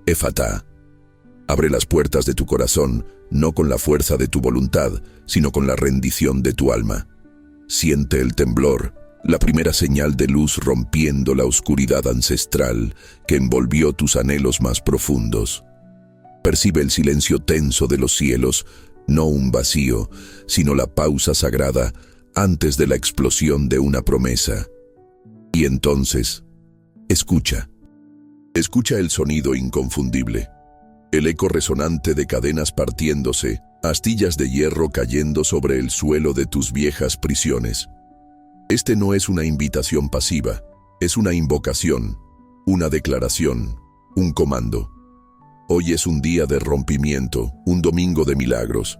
Efatá. Abre las puertas de tu corazón, no con la fuerza de tu voluntad, sino con la rendición de tu alma. Siente el temblor, la primera señal de luz rompiendo la oscuridad ancestral que envolvió tus anhelos más profundos. Percibe el silencio tenso de los cielos, no un vacío, sino la pausa sagrada antes de la explosión de una promesa. Y entonces, escucha. Escucha el sonido inconfundible, el eco resonante de cadenas partiéndose, astillas de hierro cayendo sobre el suelo de tus viejas prisiones. Este no es una invitación pasiva, es una invocación, una declaración, un comando. Hoy es un día de rompimiento, un domingo de milagros.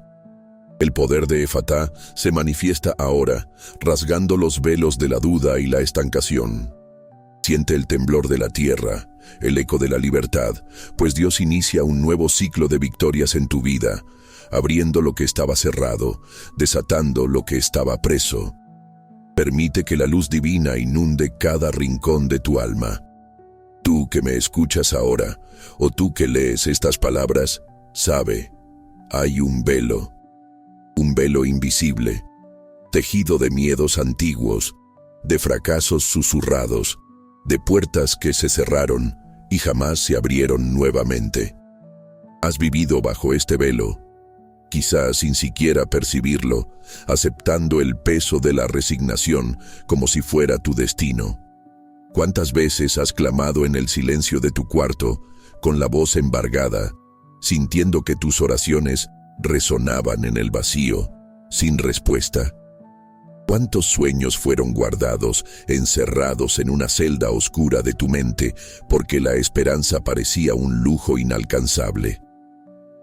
El poder de Efatá se manifiesta ahora, rasgando los velos de la duda y la estancación. Siente el temblor de la tierra, el eco de la libertad, pues Dios inicia un nuevo ciclo de victorias en tu vida, abriendo lo que estaba cerrado, desatando lo que estaba preso. Permite que la luz divina inunde cada rincón de tu alma. Tú que me escuchas ahora, o tú que lees estas palabras, sabe, hay un velo invisible, tejido de miedos antiguos, de fracasos susurrados, de puertas que se cerraron y jamás se abrieron nuevamente. Has vivido bajo este velo, quizás sin siquiera percibirlo, aceptando el peso de la resignación como si fuera tu destino. ¿Cuántas veces has clamado en el silencio de tu cuarto, con la voz embargada, sintiendo que tus oraciones resonaban en el vacío, sin respuesta? ¿Cuántos sueños fueron guardados, encerrados en una celda oscura de tu mente, porque la esperanza parecía un lujo inalcanzable?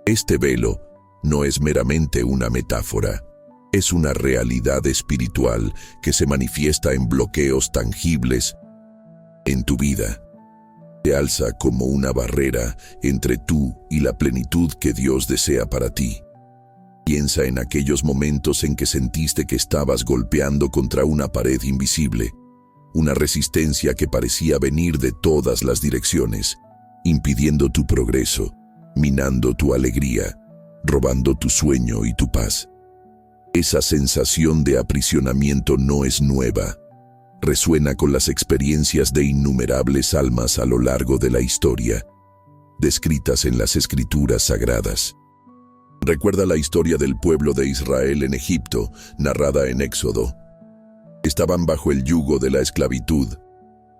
Este velo no es meramente una metáfora, es una realidad espiritual que se manifiesta en bloqueos tangibles en tu vida. Te alza como una barrera entre tú y la plenitud que Dios desea para ti. Piensa en aquellos momentos en que sentiste que estabas golpeando contra una pared invisible, una resistencia que parecía venir de todas las direcciones, impidiendo tu progreso, minando tu alegría, robando tu sueño y tu paz. Esa sensación de aprisionamiento no es nueva. Resuena con las experiencias de innumerables almas a lo largo de la historia, descritas en las escrituras sagradas. Recuerda la historia del pueblo de Israel en Egipto, narrada en Éxodo. Estaban bajo el yugo de la esclavitud,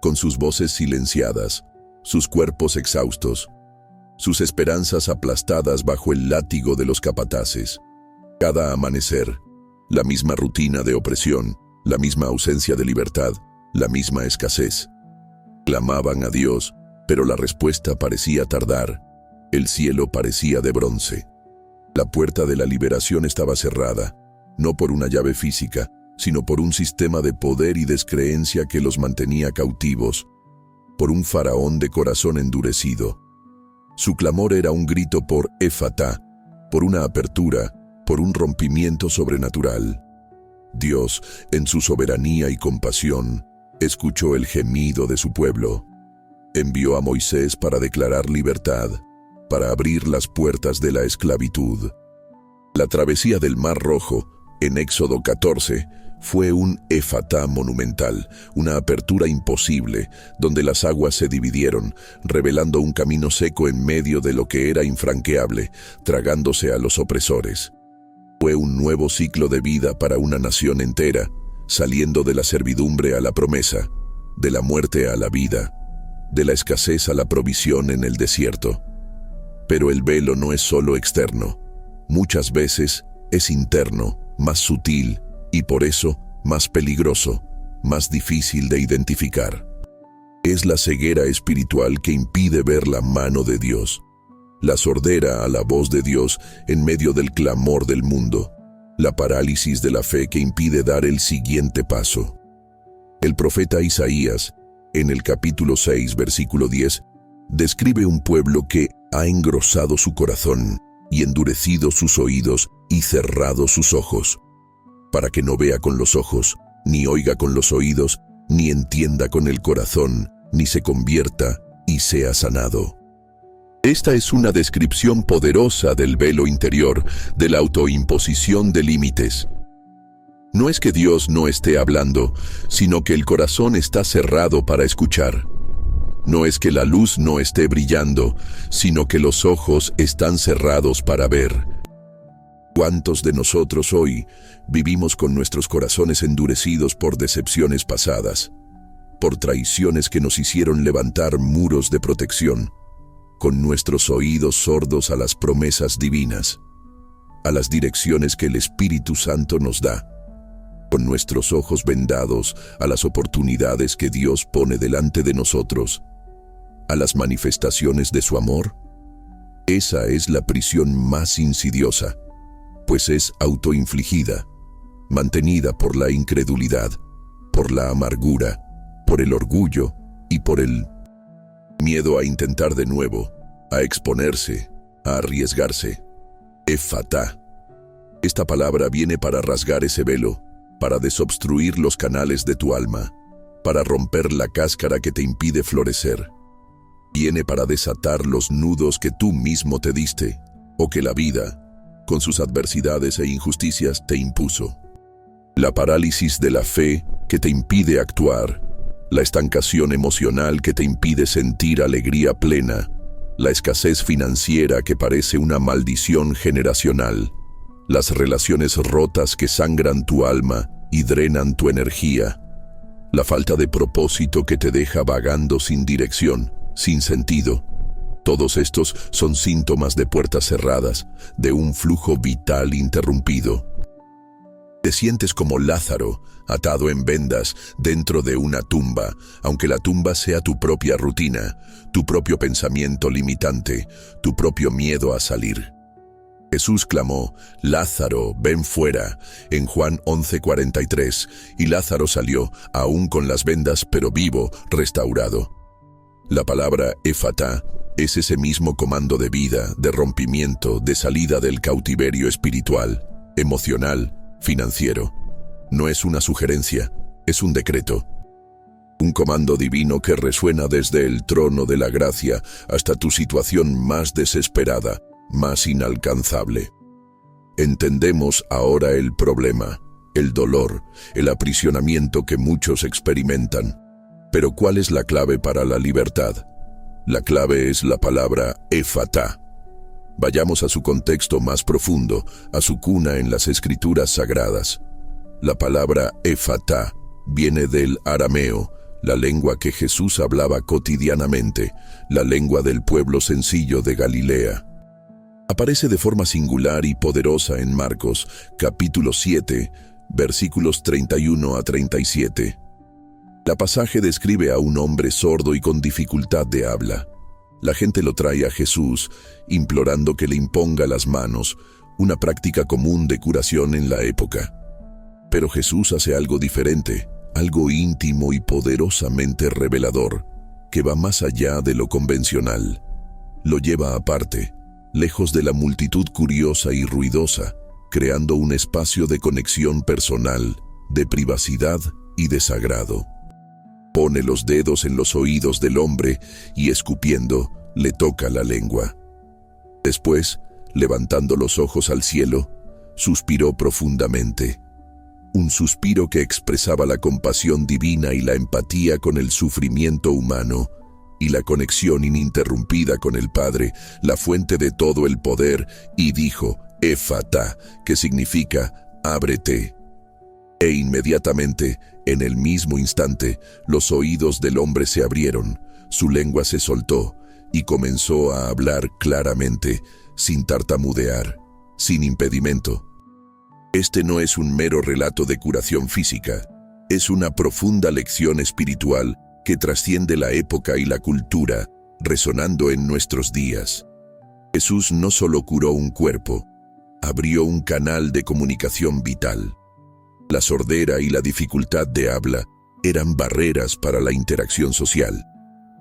con sus voces silenciadas, sus cuerpos exhaustos, sus esperanzas aplastadas bajo el látigo de los capataces. Cada amanecer, la misma rutina de opresión, la misma ausencia de libertad, la misma escasez. Clamaban a Dios, pero la respuesta parecía tardar. El cielo parecía de bronce. La puerta de la liberación estaba cerrada, no por una llave física, sino por un sistema de poder y descreencia que los mantenía cautivos, por un faraón de corazón endurecido. Su clamor era un grito por Efatá, por una apertura, por un rompimiento sobrenatural. Dios, en su soberanía y compasión, escuchó el gemido de su pueblo. Envió a Moisés para declarar libertad, para abrir las puertas de la esclavitud. La travesía del Mar Rojo, en Éxodo 14, fue un Efatá monumental, una apertura imposible, donde las aguas se dividieron, revelando un camino seco en medio de lo que era infranqueable, tragándose a los opresores. Fue un nuevo ciclo de vida para una nación entera, saliendo de la servidumbre a la promesa, de la muerte a la vida, de la escasez a la provisión en el desierto. Pero el velo no es solo externo, muchas veces es interno, más sutil y por eso más peligroso, más difícil de identificar. Es la ceguera espiritual que impide ver la mano de Dios, la sordera a la voz de Dios en medio del clamor del mundo, la parálisis de la fe que impide dar el siguiente paso. El profeta Isaías, en el capítulo 6, versículo 10, describe un pueblo que ha engrosado su corazón y endurecido sus oídos y cerrado sus ojos, para que no vea con los ojos, ni oiga con los oídos, ni entienda con el corazón, ni se convierta y sea sanado. Esta es una descripción poderosa del velo interior, de la autoimposición de límites. No es que Dios no esté hablando, sino que el corazón está cerrado para escuchar. No es que la luz no esté brillando, sino que los ojos están cerrados para ver. ¿Cuántos de nosotros hoy vivimos con nuestros corazones endurecidos por decepciones pasadas, por traiciones que nos hicieron levantar muros de protección, con nuestros oídos sordos a las promesas divinas, a las direcciones que el Espíritu Santo nos da, con nuestros ojos vendados a las oportunidades que Dios pone delante de nosotros, a las manifestaciones de su amor? Esa es la prisión más insidiosa, pues es autoinfligida, mantenida por la incredulidad, por la amargura, por el orgullo y por el miedo a intentar de nuevo, a exponerse, a arriesgarse. Efatá. Esta palabra viene para rasgar ese velo, para desobstruir los canales de tu alma, para romper la cáscara que te impide florecer. Viene para desatar los nudos que tú mismo te diste, o que la vida, con sus adversidades e injusticias, te impuso. La parálisis de la fe que te impide actuar, la estancación emocional que te impide sentir alegría plena, la escasez financiera que parece una maldición generacional, las relaciones rotas que sangran tu alma y drenan tu energía, la falta de propósito que te deja vagando sin dirección, sin sentido. Todos estos son síntomas de puertas cerradas, de un flujo vital interrumpido. Te sientes como Lázaro, atado en vendas dentro de una tumba, aunque la tumba sea tu propia rutina, tu propio pensamiento limitante, tu propio miedo a salir. Jesús clamó: «Lázaro, ven fuera», en Juan 11:43, y Lázaro salió, aún con las vendas, pero vivo, restaurado. La palabra efatá es ese mismo comando de vida, de rompimiento, de salida del cautiverio espiritual, emocional, financiero. No es una sugerencia, es un decreto. Un comando divino que resuena desde el trono de la gracia hasta tu situación más desesperada, más inalcanzable. Entendemos ahora el problema, el dolor, el aprisionamiento que muchos experimentan. Pero ¿cuál es la clave para la libertad? La clave es la palabra efatá. Vayamos a su contexto más profundo, a su cuna en las Escrituras Sagradas. La palabra efatá viene del arameo, la lengua que Jesús hablaba cotidianamente, la lengua del pueblo sencillo de Galilea. Aparece de forma singular y poderosa en Marcos, capítulo 7, versículos 31 a 37. La pasaje describe a un hombre sordo y con dificultad de habla. La gente lo trae a Jesús, implorando que le imponga las manos, una práctica común de curación en la época. Pero Jesús hace algo diferente, algo íntimo y poderosamente revelador, que va más allá de lo convencional. Lo lleva aparte, lejos de la multitud curiosa y ruidosa, creando un espacio de conexión personal, de privacidad y de sagrado. Pone los dedos en los oídos del hombre y, escupiendo, le toca la lengua. Después, levantando los ojos al cielo, suspiró profundamente. Un suspiro que expresaba la compasión divina y la empatía con el sufrimiento humano, y la conexión ininterrumpida con el Padre, la fuente de todo el poder, y dijo: «Efatá», que significa «ábrete». E inmediatamente, en el mismo instante, los oídos del hombre se abrieron, su lengua se soltó y comenzó a hablar claramente, sin tartamudear, sin impedimento. Este no es un mero relato de curación física, es una profunda lección espiritual que trasciende la época y la cultura, resonando en nuestros días. Jesús no solo curó un cuerpo, abrió un canal de comunicación vital. La sordera y la dificultad de habla eran barreras para la interacción social,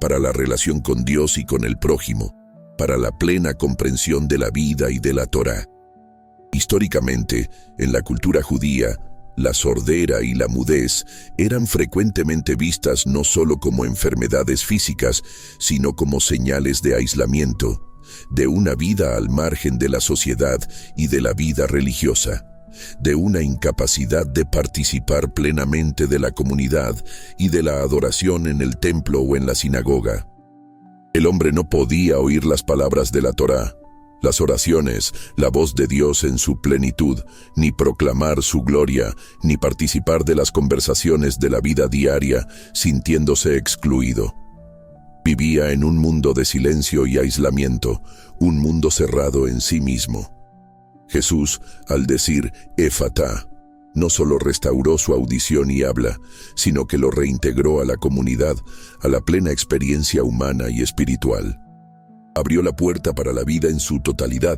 para la relación con Dios y con el prójimo, para la plena comprensión de la vida y de la Torá. Históricamente, en la cultura judía, la sordera y la mudez eran frecuentemente vistas no solo como enfermedades físicas, sino como señales de aislamiento, de una vida al margen de la sociedad y de la vida religiosa, de una incapacidad de participar plenamente de la comunidad y de la adoración en el templo o en la sinagoga. El hombre no podía oír las palabras de la Torá, las oraciones, la voz de Dios en su plenitud, ni proclamar su gloria, ni participar de las conversaciones de la vida diaria, sintiéndose excluido. Vivía en un mundo de silencio y aislamiento, un mundo cerrado en sí mismo. Jesús, al decir Éfatá, no solo restauró su audición y habla, sino que lo reintegró a la comunidad, a la plena experiencia humana y espiritual. Abrió la puerta para la vida en su totalidad,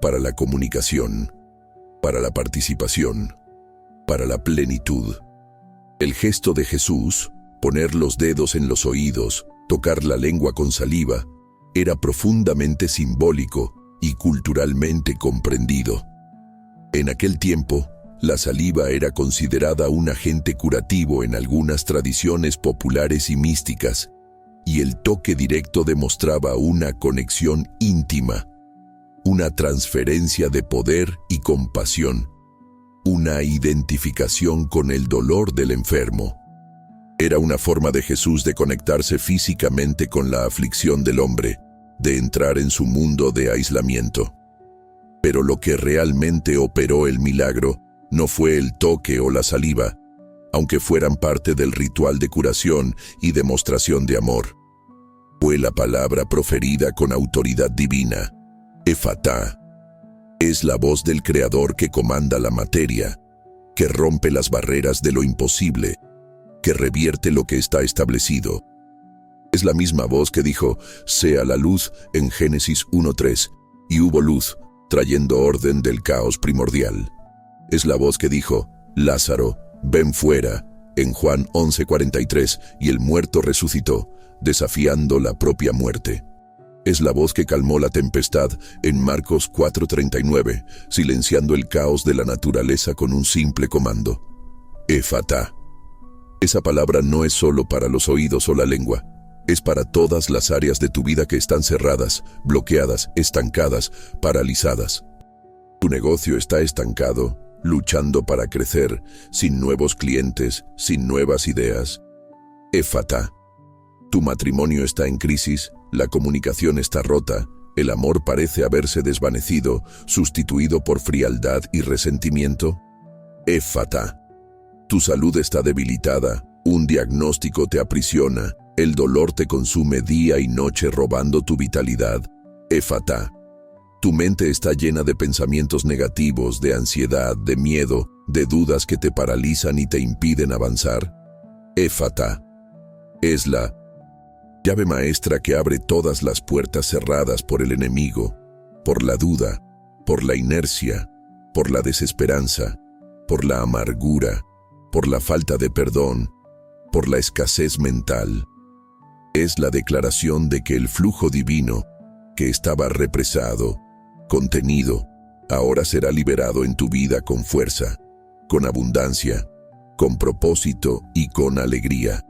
para la comunicación, para la participación, para la plenitud. El gesto de Jesús, poner los dedos en los oídos, tocar la lengua con saliva, era profundamente simbólico y culturalmente comprendido. En aquel tiempo, la saliva era considerada un agente curativo en algunas tradiciones populares y místicas, y el toque directo demostraba una conexión íntima, una transferencia de poder y compasión, una identificación con el dolor del enfermo. Era una forma de Jesús de conectarse físicamente con la aflicción del hombre, de entrar en su mundo de aislamiento. Pero lo que realmente operó el milagro no fue el toque o la saliva, aunque fueran parte del ritual de curación y demostración de amor. Fue la palabra proferida con autoridad divina, Éfatá. Es la voz del Creador que comanda la materia, que rompe las barreras de lo imposible, que revierte lo que está establecido. Es la misma voz que dijo, sea la luz en Génesis 1:3, y hubo luz, trayendo orden del caos primordial. Es la voz que dijo, Lázaro, ven fuera, en Juan 11:43, y el muerto resucitó, desafiando la propia muerte. Es la voz que calmó la tempestad en Marcos 4:39, silenciando el caos de la naturaleza con un simple comando. Éfatá. Esa palabra no es solo para los oídos o la lengua, es para todas las áreas de tu vida que están cerradas, bloqueadas, estancadas, paralizadas. Tu negocio está estancado, luchando para crecer, sin nuevos clientes, sin nuevas ideas. Éfatá. Tu matrimonio está en crisis, la comunicación está rota, el amor parece haberse desvanecido, sustituido por frialdad y resentimiento. Éfatá. Tu salud está debilitada, un diagnóstico te aprisiona, el dolor te consume día y noche robando tu vitalidad. Éfatá. Tu mente está llena de pensamientos negativos, de ansiedad, de miedo, de dudas que te paralizan y te impiden avanzar. Éfatá. Es la llave maestra que abre todas las puertas cerradas por el enemigo, por la duda, por la inercia, por la desesperanza, por la amargura, por la falta de perdón, por la escasez mental. Es la declaración de que el flujo divino, que estaba represado, contenido, ahora será liberado en tu vida con fuerza, con abundancia, con propósito y con alegría.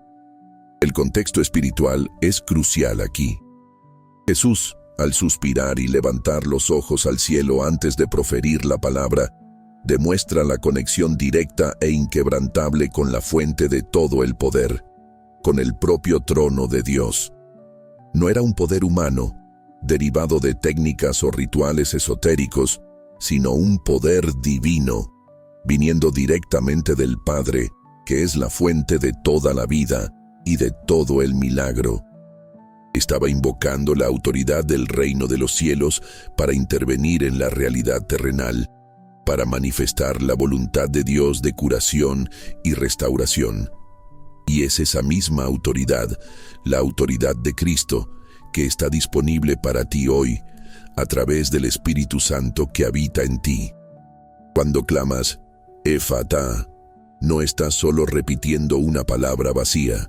El contexto espiritual es crucial aquí. Jesús, al suspirar y levantar los ojos al cielo antes de proferir la palabra, demuestra la conexión directa e inquebrantable con la fuente de todo el poder, con el propio trono de Dios. No era un poder humano, derivado de técnicas o rituales esotéricos, sino un poder divino, viniendo directamente del Padre, que es la fuente de toda la vida y de todo el milagro. Estaba invocando la autoridad del reino de los cielos para intervenir en la realidad terrenal, para manifestar la voluntad de Dios de curación y restauración. Y es esa misma autoridad, la autoridad de Cristo, que está disponible para ti hoy, a través del Espíritu Santo que habita en ti. Cuando clamas, Éfatá, no estás solo repitiendo una palabra vacía,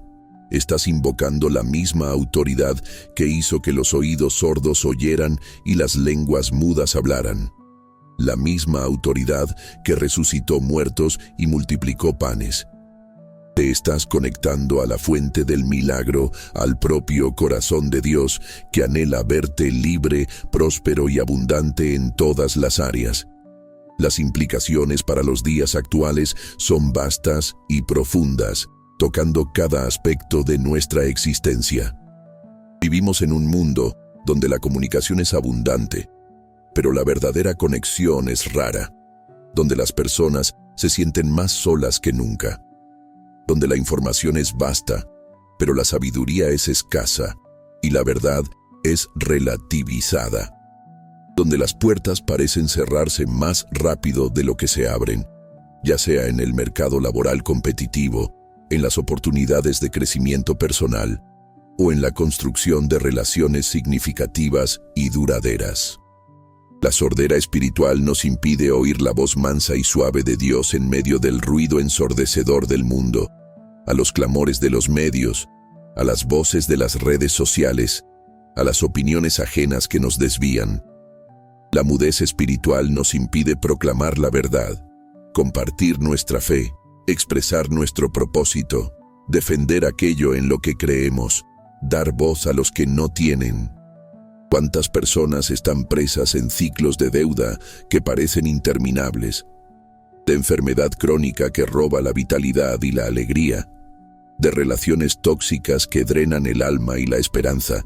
estás invocando la misma autoridad que hizo que los oídos sordos oyeran y las lenguas mudas hablaran. La misma autoridad que resucitó muertos y multiplicó panes. Te estás conectando a la fuente del milagro, al propio corazón de Dios, que anhela verte libre, próspero y abundante en todas las áreas. Las implicaciones para los días actuales son vastas y profundas, tocando cada aspecto de nuestra existencia. Vivimos en un mundo donde la comunicación es abundante, pero la verdadera conexión es rara, donde las personas se sienten más solas que nunca, donde la información es vasta, pero la sabiduría es escasa y la verdad es relativizada, donde las puertas parecen cerrarse más rápido de lo que se abren, ya sea en el mercado laboral competitivo, en las oportunidades de crecimiento personal o en la construcción de relaciones significativas y duraderas. La sordera espiritual nos impide oír la voz mansa y suave de Dios en medio del ruido ensordecedor del mundo, a los clamores de los medios, a las voces de las redes sociales, a las opiniones ajenas que nos desvían. La mudez espiritual nos impide proclamar la verdad, compartir nuestra fe, expresar nuestro propósito, defender aquello en lo que creemos, dar voz a los que no tienen. ¿Cuántas personas están presas en ciclos de deuda que parecen interminables, de enfermedad crónica que roba la vitalidad y la alegría, de relaciones tóxicas que drenan el alma y la esperanza,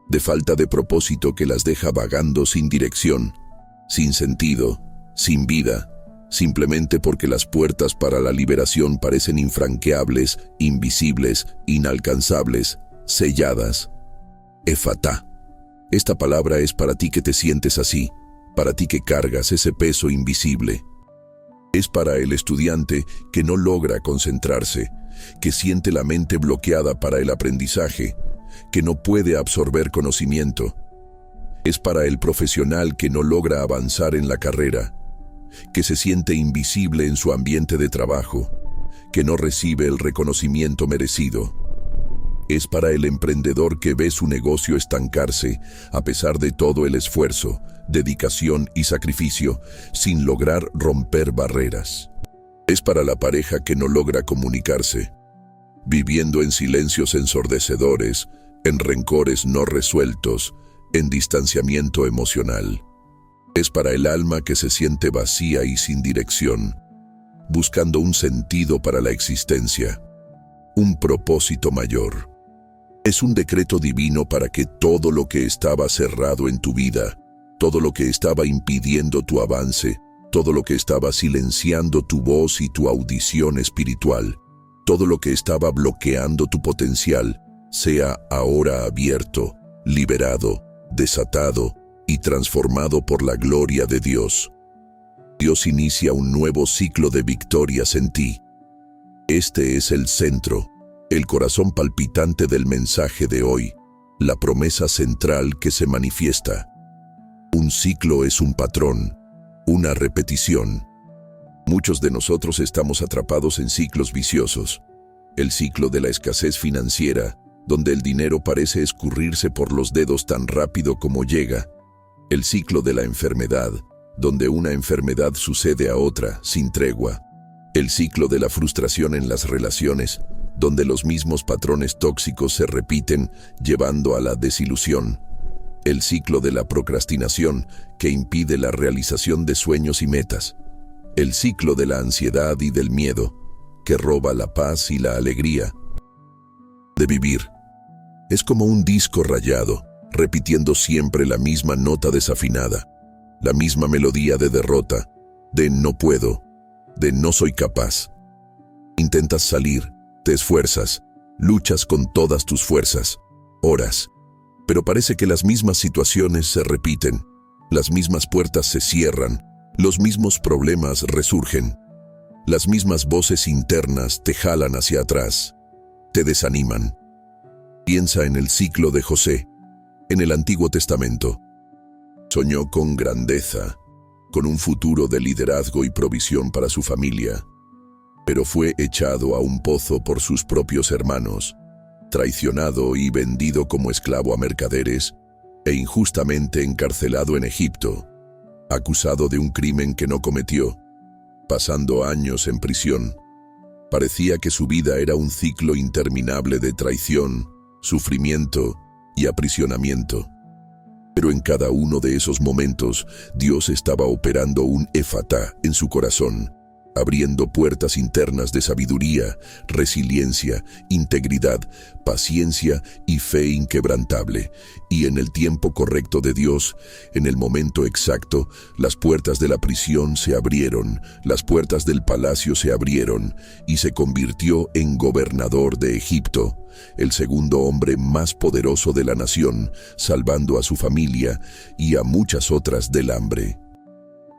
de falta de propósito que las deja vagando sin dirección, sin sentido, sin vida, simplemente porque las puertas para la liberación parecen infranqueables, invisibles, inalcanzables, selladas? Efatá. Esta palabra es para ti que te sientes así, para ti que cargas ese peso invisible. Es para el estudiante que no logra concentrarse, que siente la mente bloqueada para el aprendizaje, que no puede absorber conocimiento. Es para el profesional que no logra avanzar en la carrera, que se siente invisible en su ambiente de trabajo, que no recibe el reconocimiento merecido. Es para el emprendedor que ve su negocio estancarse a pesar de todo el esfuerzo, dedicación y sacrificio, sin lograr romper barreras. Es para la pareja que no logra comunicarse, viviendo en silencios ensordecedores, en rencores no resueltos, en distanciamiento emocional. Es para el alma que se siente vacía y sin dirección, buscando un sentido para la existencia, un propósito mayor. Es un decreto divino para que todo lo que estaba cerrado en tu vida, todo lo que estaba impidiendo tu avance, todo lo que estaba silenciando tu voz y tu audición espiritual, todo lo que estaba bloqueando tu potencial, sea ahora abierto, liberado, desatado y transformado por la gloria de Dios. Dios inicia un nuevo ciclo de victorias en ti. Este es el centro, el corazón palpitante del mensaje de hoy, la promesa central que se manifiesta. Un ciclo es un patrón, una repetición. Muchos de nosotros estamos atrapados en ciclos viciosos. El ciclo de la escasez financiera, donde el dinero parece escurrirse por los dedos tan rápido como llega. El ciclo de la enfermedad, donde una enfermedad sucede a otra sin tregua. El ciclo de la frustración en las relaciones, donde los mismos patrones tóxicos se repiten, llevando a la desilusión. El ciclo de la procrastinación, que impide la realización de sueños y metas. El ciclo de la ansiedad y del miedo, que roba la paz y la alegría de vivir. Es como un disco rayado, repitiendo siempre la misma nota desafinada, la misma melodía de derrota, de no puedo, de no soy capaz. Intentas salir, te esfuerzas, luchas con todas tus fuerzas, oras, pero parece que las mismas situaciones se repiten, las mismas puertas se cierran, los mismos problemas resurgen, las mismas voces internas te jalan hacia atrás, te desaniman. Piensa en el ciclo de José, en el Antiguo Testamento. Soñó con grandeza, con un futuro de liderazgo y provisión para su familia, pero fue echado a un pozo por sus propios hermanos, traicionado y vendido como esclavo a mercaderes, e injustamente encarcelado en Egipto, acusado de un crimen que no cometió, pasando años en prisión. Parecía que su vida era un ciclo interminable de traición, sufrimiento y aprisionamiento. Pero en cada uno de esos momentos, Dios estaba operando un Efatá en su corazón, abriendo puertas internas de sabiduría, resiliencia, integridad, paciencia y fe inquebrantable. Y en el tiempo correcto de Dios, en el momento exacto, las puertas de la prisión se abrieron, las puertas del palacio se abrieron, y se convirtió en gobernador de Egipto, el segundo hombre más poderoso de la nación, salvando a su familia y a muchas otras del hambre.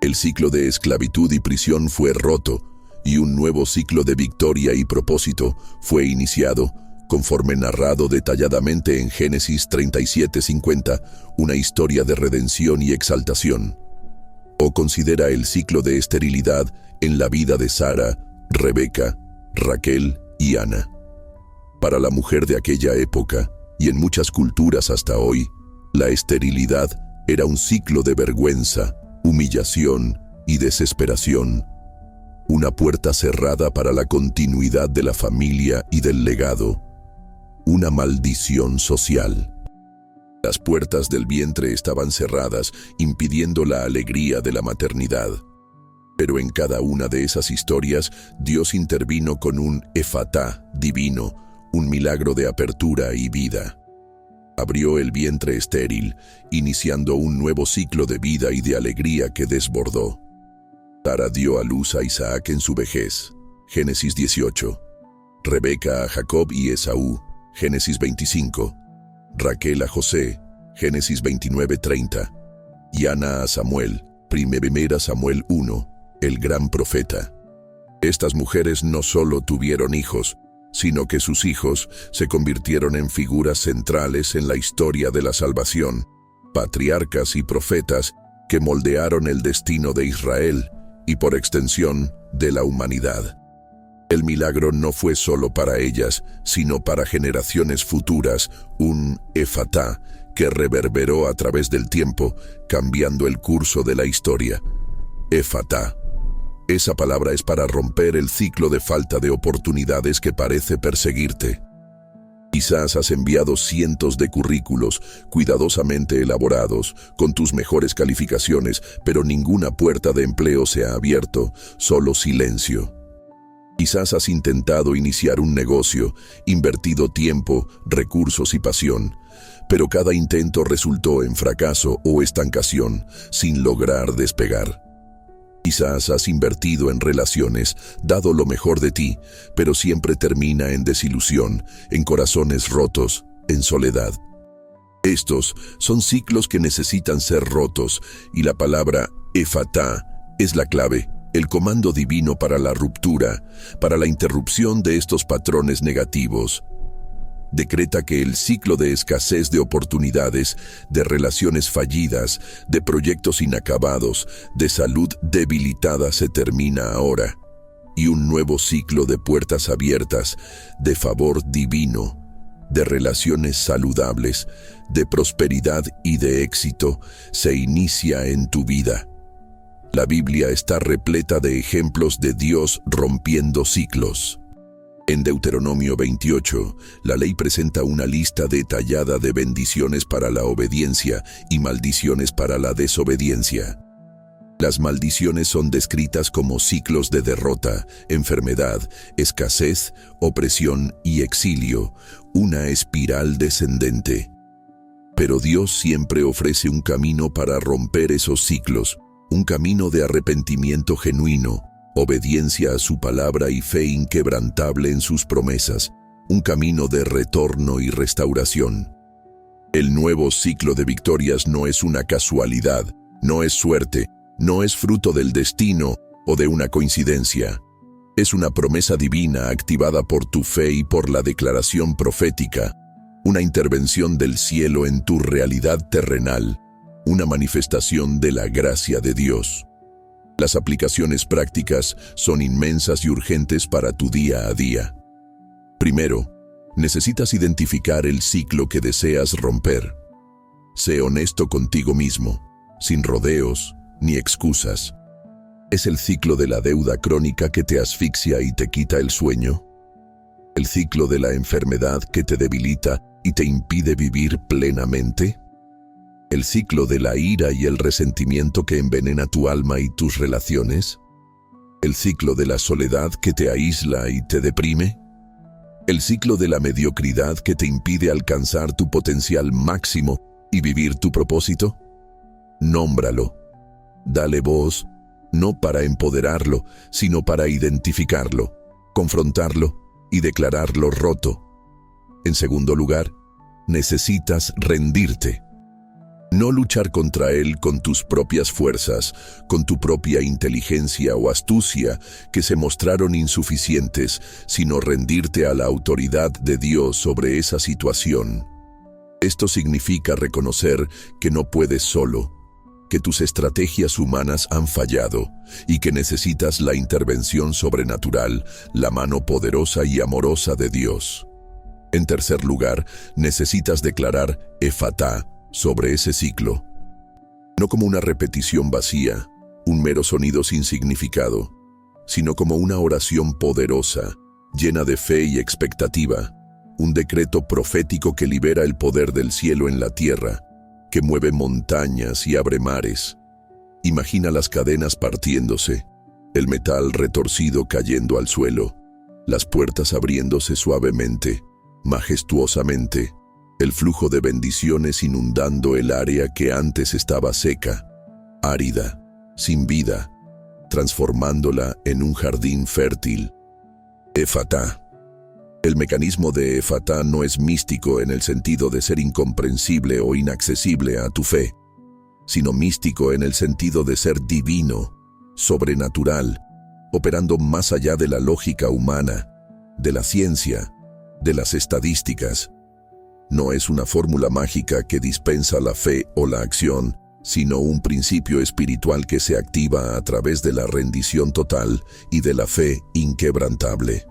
El ciclo de esclavitud y prisión fue roto, y un nuevo ciclo de victoria y propósito fue iniciado, conforme narrado detalladamente en Génesis 37:50, una historia de redención y exaltación. O considera el ciclo de esterilidad en la vida de Sara, Rebeca, Raquel y Ana. Para la mujer de aquella época, y en muchas culturas hasta hoy, la esterilidad era un ciclo de vergüenza, humillación y desesperación. Una puerta cerrada para la continuidad de la familia y del legado. Una maldición social. Las puertas del vientre estaban cerradas, impidiendo la alegría de la maternidad. Pero en cada una de esas historias, Dios intervino con un Efatá divino, un milagro de apertura y vida. Abrió el vientre estéril, iniciando un nuevo ciclo de vida y de alegría que desbordó. Sara dio a luz a Isaac en su vejez, Génesis 18. Rebeca a Jacob y Esaú, Génesis 25. Raquel a José, Génesis 29:30. Y Ana a Samuel, 1 Samuel 1, el gran profeta. Estas mujeres no solo tuvieron hijos, sino que sus hijos se convirtieron en figuras centrales en la historia de la salvación, patriarcas y profetas que moldearon el destino de Israel y, por extensión, de la humanidad. El milagro no fue solo para ellas, sino para generaciones futuras, un Efatá que reverberó a través del tiempo, cambiando el curso de la historia. Efatá. Esa palabra es para romper el ciclo de falta de oportunidades que parece perseguirte. Quizás has enviado cientos de currículos cuidadosamente elaborados, con tus mejores calificaciones, pero ninguna puerta de empleo se ha abierto, solo silencio. Quizás has intentado iniciar un negocio, invertido tiempo, recursos y pasión, pero cada intento resultó en fracaso o estancación, sin lograr despegar. Quizás has invertido en relaciones, dado lo mejor de ti, pero siempre termina en desilusión, en corazones rotos, en soledad. Estos son ciclos que necesitan ser rotos, y la palabra Efatá es la clave, el comando divino para la ruptura, para la interrupción de estos patrones negativos. Decreta que el ciclo de escasez de oportunidades, de relaciones fallidas, de proyectos inacabados, de salud debilitada se termina ahora, y un nuevo ciclo de puertas abiertas, de favor divino, de relaciones saludables, de prosperidad y de éxito se inicia en tu vida. La Biblia está repleta de ejemplos de Dios rompiendo ciclos. En Deuteronomio 28, la ley presenta una lista detallada de bendiciones para la obediencia y maldiciones para la desobediencia. Las maldiciones son descritas como ciclos de derrota, enfermedad, escasez, opresión y exilio, una espiral descendente. Pero Dios siempre ofrece un camino para romper esos ciclos, un camino de arrepentimiento genuino, obediencia a su palabra y fe inquebrantable en sus promesas, un camino de retorno y restauración. El nuevo ciclo de victorias no es una casualidad, no es suerte, no es fruto del destino o de una coincidencia. Es una promesa divina activada por tu fe y por la declaración profética, una intervención del cielo en tu realidad terrenal, una manifestación de la gracia de Dios. Las aplicaciones prácticas son inmensas y urgentes para tu día a día. Primero, necesitas identificar el ciclo que deseas romper. Sé honesto contigo mismo, sin rodeos ni excusas. ¿Es el ciclo de la deuda crónica que te asfixia y te quita el sueño? ¿El ciclo de la enfermedad que te debilita y te impide vivir plenamente? ¿El ciclo de la ira y el resentimiento que envenena tu alma y tus relaciones? ¿El ciclo de la soledad que te aísla y te deprime? ¿El ciclo de la mediocridad que te impide alcanzar tu potencial máximo y vivir tu propósito? Nómbralo. Dale voz, no para empoderarlo, sino para identificarlo, confrontarlo y declararlo roto. En segundo lugar, necesitas rendirte. No luchar contra él con tus propias fuerzas, con tu propia inteligencia o astucia que se mostraron insuficientes, sino rendirte a la autoridad de Dios sobre esa situación. Esto significa reconocer que no puedes solo, que tus estrategias humanas han fallado y que necesitas la intervención sobrenatural, la mano poderosa y amorosa de Dios. En tercer lugar, necesitas declarar Efatá sobre ese ciclo, no como una repetición vacía, un mero sonido sin significado, sino como una oración poderosa, llena de fe y expectativa, un decreto profético que libera el poder del cielo en la tierra, que mueve montañas y abre mares. Imagina las cadenas partiéndose, el metal retorcido cayendo al suelo, las puertas abriéndose suavemente, majestuosamente, el flujo de bendiciones inundando el área que antes estaba seca, árida, sin vida, transformándola en un jardín fértil. Efatá. El mecanismo de Efatá no es místico en el sentido de ser incomprensible o inaccesible a tu fe, sino místico en el sentido de ser divino, sobrenatural, operando más allá de la lógica humana, de la ciencia, de las estadísticas. No es una fórmula mágica que dispensa la fe o la acción, sino un principio espiritual que se activa a través de la rendición total y de la fe inquebrantable.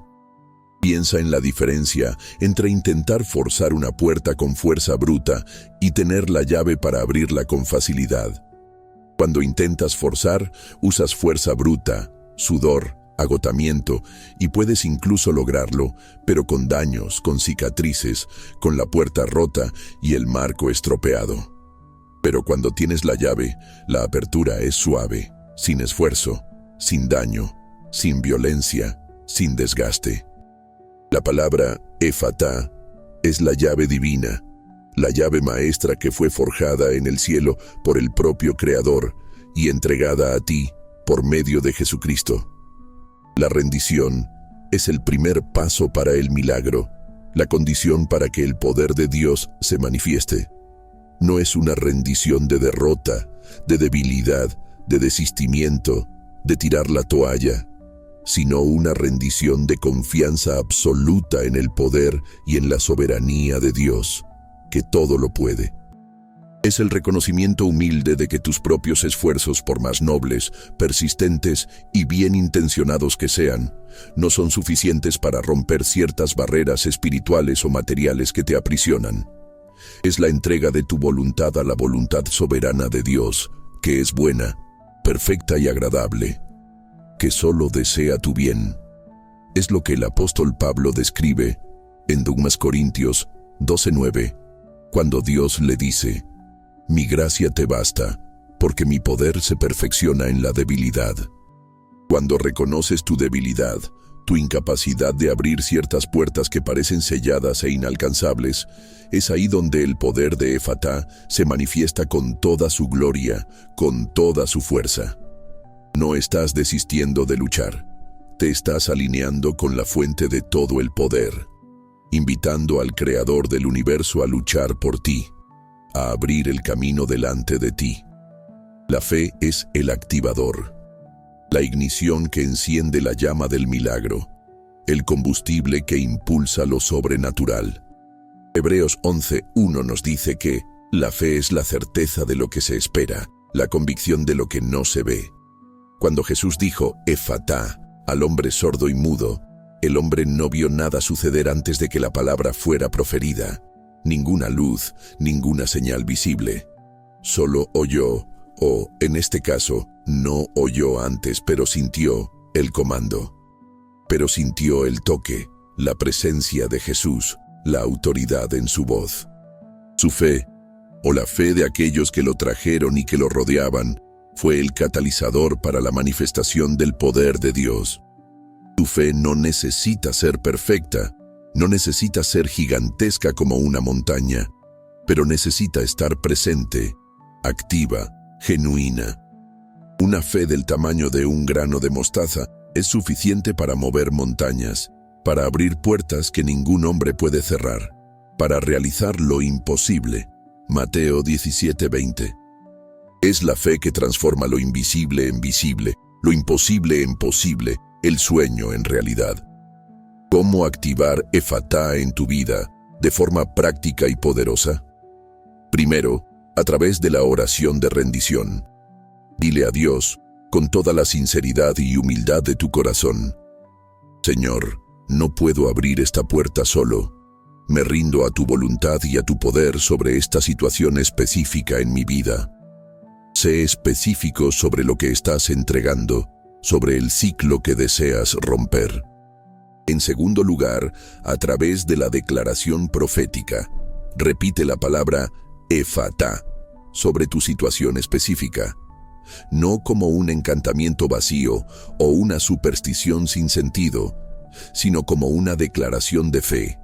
Piensa en la diferencia entre intentar forzar una puerta con fuerza bruta y tener la llave para abrirla con facilidad. Cuando intentas forzar, usas fuerza bruta, sudor, agotamiento, y puedes incluso lograrlo, pero con daños, con cicatrices, con la puerta rota y el marco estropeado. Pero cuando tienes la llave, la apertura es suave, sin esfuerzo, sin daño, sin violencia, sin desgaste. La palabra Efatá es la llave divina, la llave maestra que fue forjada en el cielo por el propio Creador y entregada a ti por medio de Jesucristo. La rendición es el primer paso para el milagro, la condición para que el poder de Dios se manifieste. No es una rendición de derrota, de debilidad, de desistimiento, de tirar la toalla, sino una rendición de confianza absoluta en el poder y en la soberanía de Dios, que todo lo puede. Es el reconocimiento humilde de que tus propios esfuerzos, por más nobles, persistentes y bien intencionados que sean, no son suficientes para romper ciertas barreras espirituales o materiales que te aprisionan. Es la entrega de tu voluntad a la voluntad soberana de Dios, que es buena, perfecta y agradable, que solo desea tu bien. Es lo que el apóstol Pablo describe en 2 Corintios 12:9, cuando Dios le dice: «Mi gracia te basta, porque mi poder se perfecciona en la debilidad». Cuando reconoces tu debilidad, tu incapacidad de abrir ciertas puertas que parecen selladas e inalcanzables, es ahí donde el poder de Efatá se manifiesta con toda su gloria, con toda su fuerza. No estás desistiendo de luchar, te estás alineando con la fuente de todo el poder, invitando al Creador del universo a luchar por ti, a abrir el camino delante de ti. La fe es el activador, la ignición que enciende la llama del milagro, el combustible que impulsa lo sobrenatural. Hebreos 11:1 nos dice que la fe es la certeza de lo que se espera, la convicción de lo que no se ve. Cuando Jesús dijo Efatá al hombre sordo y mudo, el hombre no vio nada suceder antes de que la palabra fuera proferida. Ninguna luz, ninguna señal visible. Solo oyó o, en este caso, no oyó antes, pero sintió el comando. Pero sintió el toque, la presencia de Jesús, la autoridad en su voz. Su fe, o la fe de aquellos que lo trajeron y que lo rodeaban, fue el catalizador para la manifestación del poder de Dios. Tu fe no necesita ser perfecta, no necesita ser gigantesca como una montaña, pero necesita estar presente, activa, genuina. Una fe del tamaño de un grano de mostaza es suficiente para mover montañas, para abrir puertas que ningún hombre puede cerrar, para realizar lo imposible. Mateo 17:20. Es la fe que transforma lo invisible en visible, lo imposible en posible, el sueño en realidad. ¿Cómo activar Efatá en tu vida de forma práctica y poderosa? Primero, a través de la oración de rendición. Dile a Dios, con toda la sinceridad y humildad de tu corazón: Señor, no puedo abrir esta puerta solo. Me rindo a tu voluntad y a tu poder sobre esta situación específica en mi vida. Sé específico sobre lo que estás entregando, sobre el ciclo que deseas romper. En segundo lugar, a través de la declaración profética, repite la palabra Efatá sobre tu situación específica, no como un encantamiento vacío o una superstición sin sentido, sino como una declaración de fe,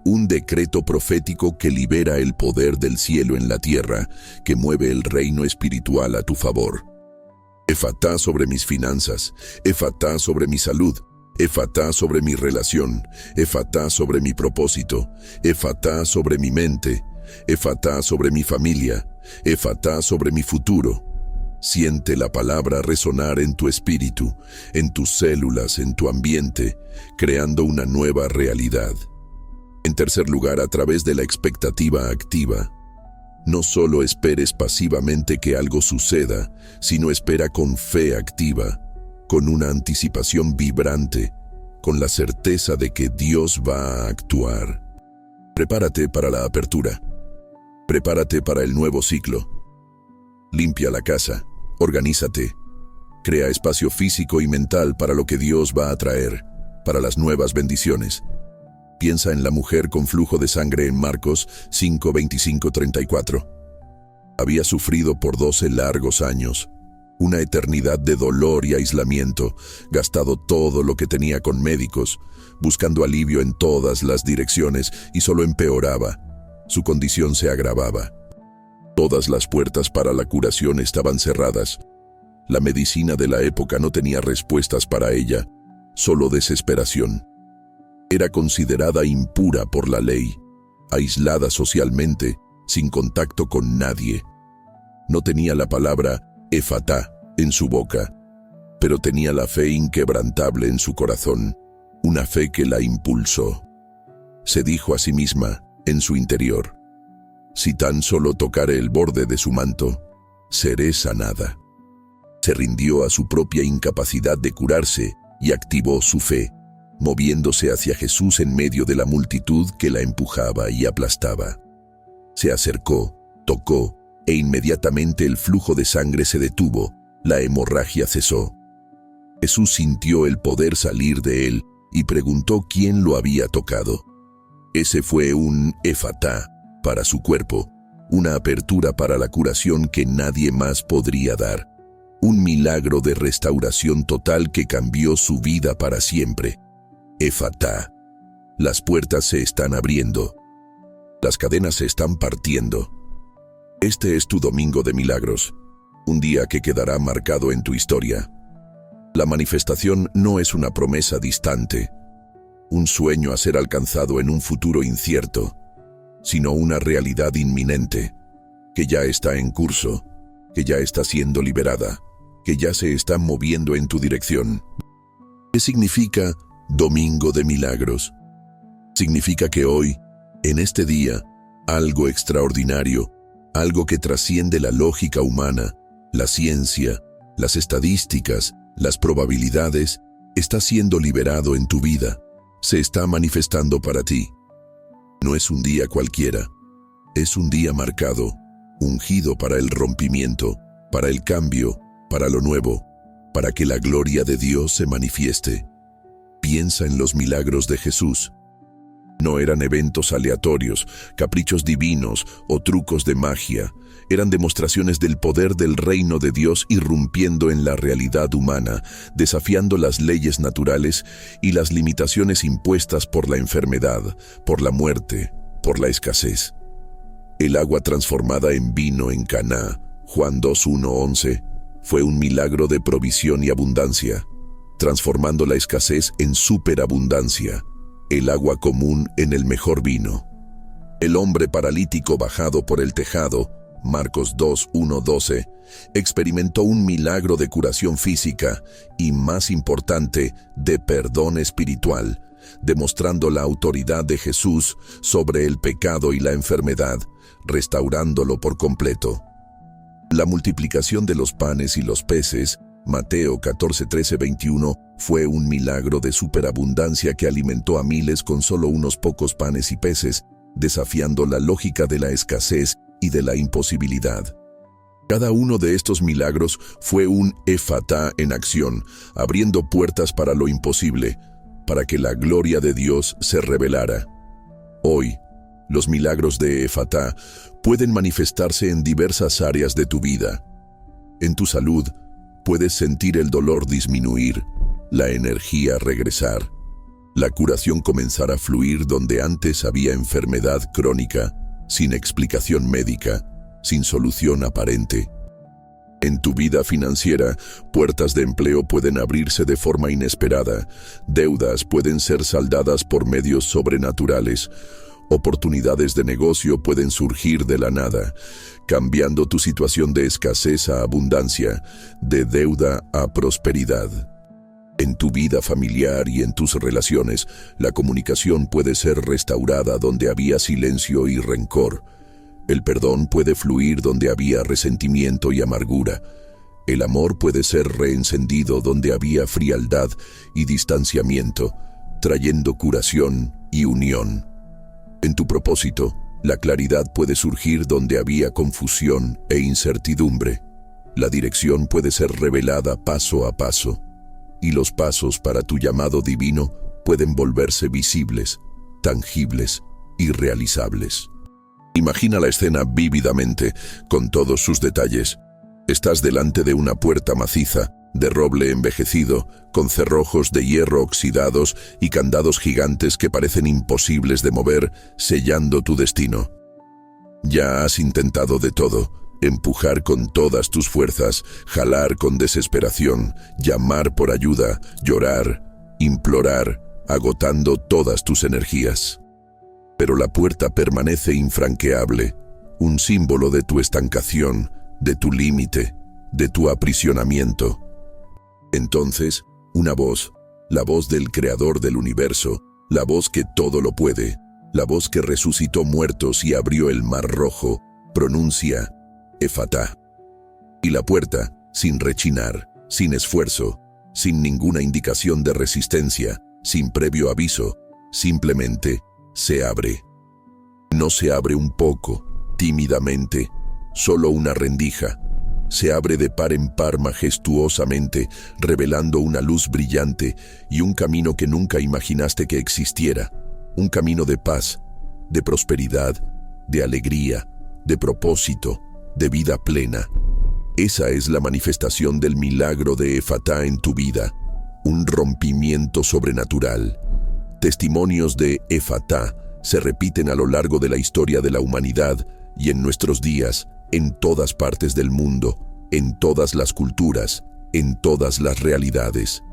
un decreto profético que libera el poder del cielo en la tierra, que mueve el reino espiritual a tu favor. Efatá sobre mis finanzas, Efatá sobre mi salud, Efatá sobre mi relación, Efatá sobre mi propósito, Efatá sobre mi mente, Efatá sobre mi familia, Efatá sobre mi futuro. Siente la palabra resonar en tu espíritu, en tus células, en tu ambiente, creando una nueva realidad. En tercer lugar, a través de la expectativa activa. No solo esperes pasivamente que algo suceda, sino espera con fe activa, con una anticipación vibrante, con la certeza de que Dios va a actuar. Prepárate para la apertura. Prepárate para el nuevo ciclo. Limpia la casa, organízate. Crea espacio físico y mental para lo que Dios va a traer, para las nuevas bendiciones. Piensa en la mujer con flujo de sangre en Marcos 5:25-34. Había sufrido por 12 largos años, una eternidad de dolor y aislamiento, gastado todo lo que tenía con médicos, buscando alivio en todas las direcciones, y solo empeoraba. Su condición se agravaba. Todas las puertas para la curación estaban cerradas. La medicina de la época no tenía respuestas para ella, solo desesperación. Era considerada impura por la ley, aislada socialmente, sin contacto con nadie. No tenía la palabra Efatá en su boca, pero tenía la fe inquebrantable en su corazón, una fe que la impulsó. Se dijo a sí misma, en su interior: si tan solo tocare el borde de su manto, seré sanada. Se rindió a su propia incapacidad de curarse y activó su fe, moviéndose hacia Jesús en medio de la multitud que la empujaba y aplastaba. Se acercó, tocó, e inmediatamente el flujo de sangre se detuvo, la hemorragia cesó. Jesús sintió el poder salir de él y preguntó quién lo había tocado. Ese fue un Efatá para su cuerpo, una apertura para la curación que nadie más podría dar, un milagro de restauración total que cambió su vida para siempre. Efatá. Las puertas se están abriendo. Las cadenas se están partiendo. Este es tu domingo de milagros, un día que quedará marcado en tu historia. La manifestación no es una promesa distante, un sueño a ser alcanzado en un futuro incierto, sino una realidad inminente, que ya está en curso, que ya está siendo liberada, que ya se está moviendo en tu dirección. ¿Qué significa Domingo de Milagros? Significa que hoy, en este día, algo extraordinario, algo que trasciende la lógica humana, la ciencia, las estadísticas, las probabilidades, está siendo liberado en tu vida, se está manifestando para ti. No es un día cualquiera, es un día marcado, ungido para el rompimiento, para el cambio, para lo nuevo, para que la gloria de Dios se manifieste. Piensa en los milagros de Jesús. No eran eventos aleatorios, caprichos divinos o trucos de magia. Eran demostraciones del poder del reino de Dios irrumpiendo en la realidad humana, desafiando las leyes naturales y las limitaciones impuestas por la enfermedad, por la muerte, por la escasez. El agua transformada en vino en Caná, Juan 2:1-11, fue un milagro de provisión y abundancia, transformando la escasez en superabundancia, el agua común en el mejor vino. El hombre paralítico bajado por el tejado, Marcos 2:1-12, experimentó un milagro de curación física y, más importante, de perdón espiritual, demostrando la autoridad de Jesús sobre el pecado y la enfermedad, restaurándolo por completo. La multiplicación de los panes y los peces, Mateo 14:13-21, fue un milagro de superabundancia que alimentó a miles con solo unos pocos panes y peces, desafiando la lógica de la escasez y de la imposibilidad. Cada uno de estos milagros fue un Efatá en acción, abriendo puertas para lo imposible, para que la gloria de Dios se revelara. Hoy, los milagros de Efatá pueden manifestarse en diversas áreas de tu vida. En tu salud, puedes sentir el dolor disminuir, la energía regresar, la curación comenzar a fluir donde antes había enfermedad crónica, sin explicación médica, sin solución aparente. En tu vida financiera, puertas de empleo pueden abrirse de forma inesperada, deudas pueden ser saldadas por medios sobrenaturales, oportunidades de negocio pueden surgir de la nada, cambiando tu situación de escasez a abundancia, de deuda a prosperidad. En tu vida familiar y en tus relaciones, la comunicación puede ser restaurada donde había silencio y rencor. El perdón puede fluir donde había resentimiento y amargura. El amor puede ser reencendido donde había frialdad y distanciamiento, trayendo curación y unión. En tu propósito, la claridad puede surgir donde había confusión e incertidumbre. La dirección puede ser revelada paso a paso, y los pasos para tu llamado divino pueden volverse visibles, tangibles y realizables. Imagina la escena vívidamente, con todos sus detalles. Estás delante de una puerta maciza, de roble envejecido, con cerrojos de hierro oxidados y candados gigantes que parecen imposibles de mover, sellando tu destino. Ya has intentado de todo: empujar con todas tus fuerzas, jalar con desesperación, llamar por ayuda, llorar, implorar, agotando todas tus energías. Pero la puerta permanece infranqueable, un símbolo de tu estancación, de tu límite, de tu aprisionamiento. Entonces, una voz, la voz del Creador del universo, la voz que todo lo puede, la voz que resucitó muertos y abrió el mar rojo, pronuncia Efatá. Y la puerta, sin rechinar, sin esfuerzo, sin ninguna indicación de resistencia, sin previo aviso, simplemente se abre. No se abre un poco, tímidamente, solo una rendija. Se abre de par en par majestuosamente, revelando una luz brillante y un camino que nunca imaginaste que existiera. Un camino de paz, de prosperidad, de alegría, de propósito, de vida plena. Esa es la manifestación del milagro de Efatá en tu vida, un rompimiento sobrenatural. Testimonios de Efatá se repiten a lo largo de la historia de la humanidad y en nuestros días, en todas partes del mundo, en todas las culturas, en todas las realidades.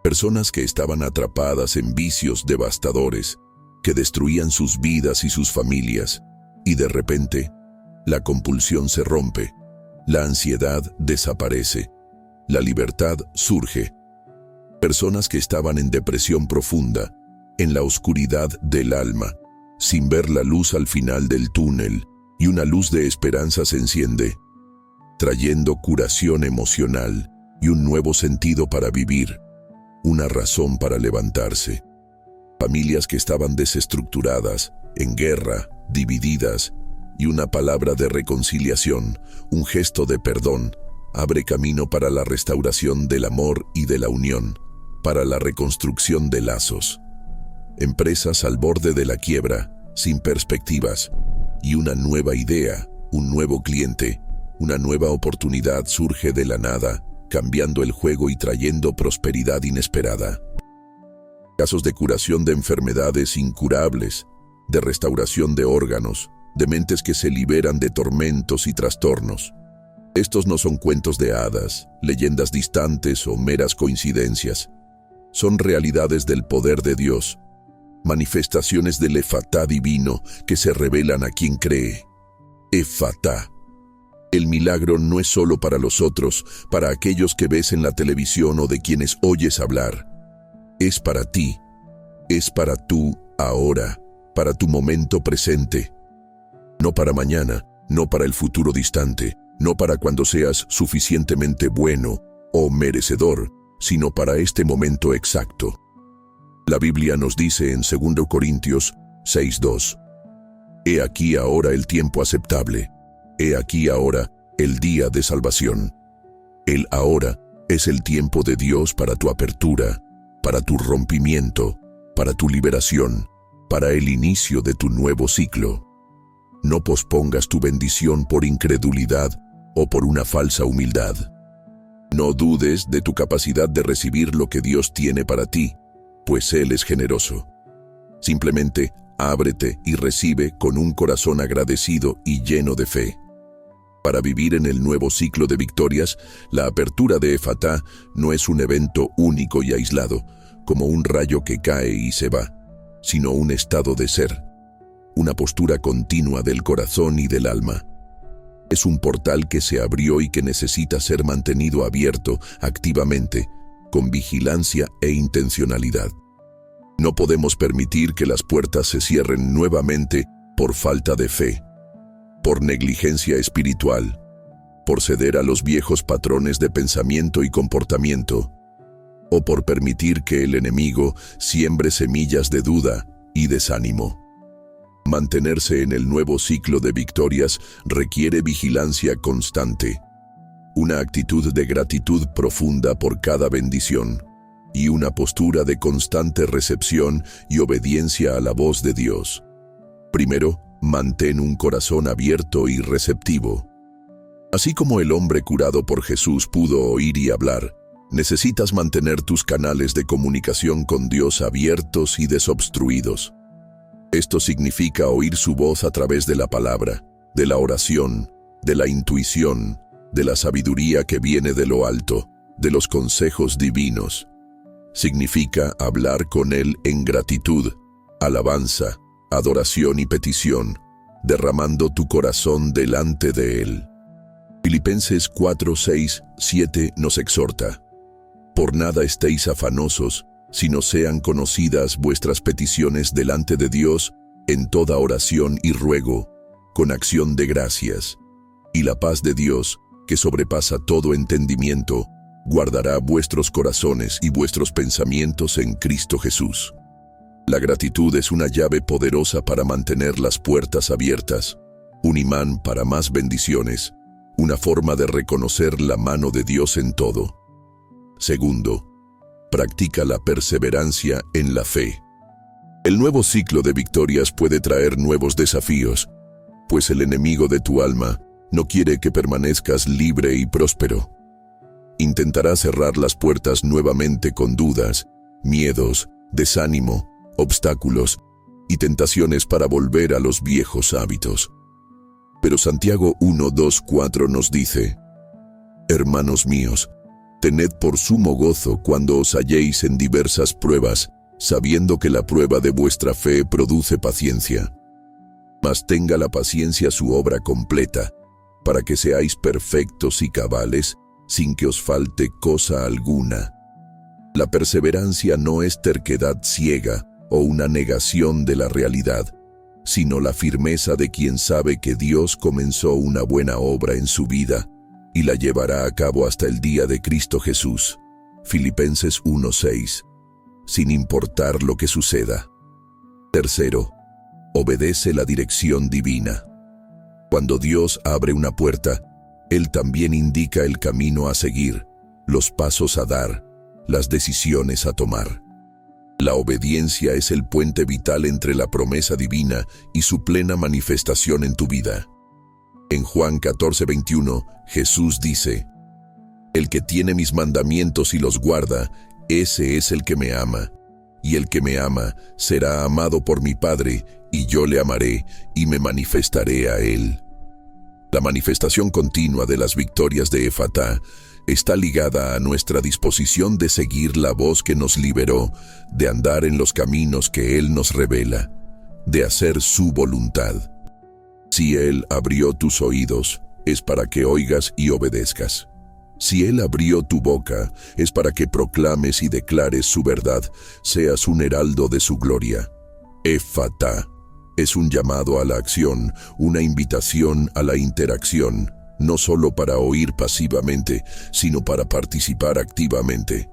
Personas que estaban atrapadas en vicios devastadores, que destruían sus vidas y sus familias, y de repente, la compulsión se rompe, la ansiedad desaparece, la libertad surge. Personas que estaban en depresión profunda, en la oscuridad del alma, sin ver la luz al final del túnel, y una luz de esperanza se enciende, trayendo curación emocional y un nuevo sentido para vivir, una razón para levantarse. Familias que estaban desestructuradas, en guerra, divididas, y una palabra de reconciliación, un gesto de perdón, abre camino para la restauración del amor y de la unión, para la reconstrucción de lazos. Empresas al borde de la quiebra, sin perspectivas, y una nueva idea, un nuevo cliente, una nueva oportunidad surge de la nada, cambiando el juego y trayendo prosperidad inesperada. Casos de curación de enfermedades incurables, de restauración de órganos, de mentes que se liberan de tormentos y trastornos. Estos no son cuentos de hadas, leyendas distantes o meras coincidencias. Son realidades del poder de Dios, manifestaciones del Efatá divino que se revelan a quien cree. Efatá. El milagro no es solo para los otros, para aquellos que ves en la televisión o de quienes oyes hablar. Es para ti. Es para tú ahora, para tu momento presente. No para mañana, no para el futuro distante, no para cuando seas suficientemente bueno o merecedor, sino para este momento exacto. La Biblia nos dice en 2 Corintios 6:2, «He aquí ahora el tiempo aceptable, he aquí ahora el día de salvación». El ahora es el tiempo de Dios para tu apertura, para tu rompimiento, para tu liberación, para el inicio de tu nuevo ciclo. No pospongas tu bendición por incredulidad o por una falsa humildad. No dudes de tu capacidad de recibir lo que Dios tiene para ti, pues Él es generoso. Simplemente ábrete y recibe con un corazón agradecido y lleno de fe. Para vivir en el nuevo ciclo de victorias, la apertura de Efatá no es un evento único y aislado, como un rayo que cae y se va, sino un estado de ser, una postura continua del corazón y del alma. Es un portal que se abrió y que necesita ser mantenido abierto activamente, con vigilancia e intencionalidad. No podemos permitir que las puertas se cierren nuevamente por falta de fe, por negligencia espiritual, por ceder a los viejos patrones de pensamiento y comportamiento, o por permitir que el enemigo siembre semillas de duda y desánimo. Mantenerse en el nuevo ciclo de victorias requiere vigilancia constante, una actitud de gratitud profunda por cada bendición y una postura de constante recepción y obediencia a la voz de Dios. Primero, mantén un corazón abierto y receptivo. Así como el hombre curado por Jesús pudo oír y hablar, necesitas mantener tus canales de comunicación con Dios abiertos y desobstruidos. Esto significa oír su voz a través de la palabra, de la oración, de la intuición, de la sabiduría que viene de lo alto, de los consejos divinos. Significa hablar con Él en gratitud, alabanza, adoración y petición, derramando tu corazón delante de Él. Filipenses 4:6-7 nos exhorta: «Por nada estéis afanosos, sino sean conocidas vuestras peticiones delante de Dios en toda oración y ruego, con acción de gracias. Y la paz de Dios, que sobrepasa todo entendimiento, guardará vuestros corazones y vuestros pensamientos en Cristo Jesús». La gratitud es una llave poderosa para mantener las puertas abiertas, un imán para más bendiciones, una forma de reconocer la mano de Dios en todo. Segundo, practica la perseverancia en la fe. El nuevo ciclo de victorias puede traer nuevos desafíos, pues el enemigo de tu alma no quiere que permanezcas libre y próspero. Intentará cerrar las puertas nuevamente con dudas, miedos, desánimo, obstáculos y tentaciones para volver a los viejos hábitos. Pero Santiago 1:2-4 nos dice: «Hermanos míos, tened por sumo gozo cuando os halléis en diversas pruebas, sabiendo que la prueba de vuestra fe produce paciencia. Mas tenga la paciencia su obra completa, para que seáis perfectos y cabales, sin que os falte cosa alguna». La perseverancia no es terquedad ciega o una negación de la realidad, sino la firmeza de quien sabe que Dios comenzó una buena obra en su vida y la llevará a cabo hasta el día de Cristo Jesús. Filipenses 1:6. Sin importar lo que suceda. Tercero, obedece la dirección divina. Cuando Dios abre una puerta, Él también indica el camino a seguir, los pasos a dar, las decisiones a tomar. La obediencia es el puente vital entre la promesa divina y su plena manifestación en tu vida. En Juan 14:21, Jesús dice: El que tiene mis mandamientos y los guarda, ese es el que me ama. Y el que me ama será amado por mi Padre, y yo le amaré y me manifestaré a él. La manifestación continua de las victorias de Efatá está ligada a nuestra disposición de seguir la voz que nos liberó, de andar en los caminos que Él nos revela, de hacer su voluntad. Si Él abrió tus oídos, es para que oigas y obedezcas. Si Él abrió tu boca, es para que proclames y declares su verdad, seas un heraldo de su gloria. Efatá es un llamado a la acción, una invitación a la interacción, no solo para oír pasivamente, sino para participar activamente.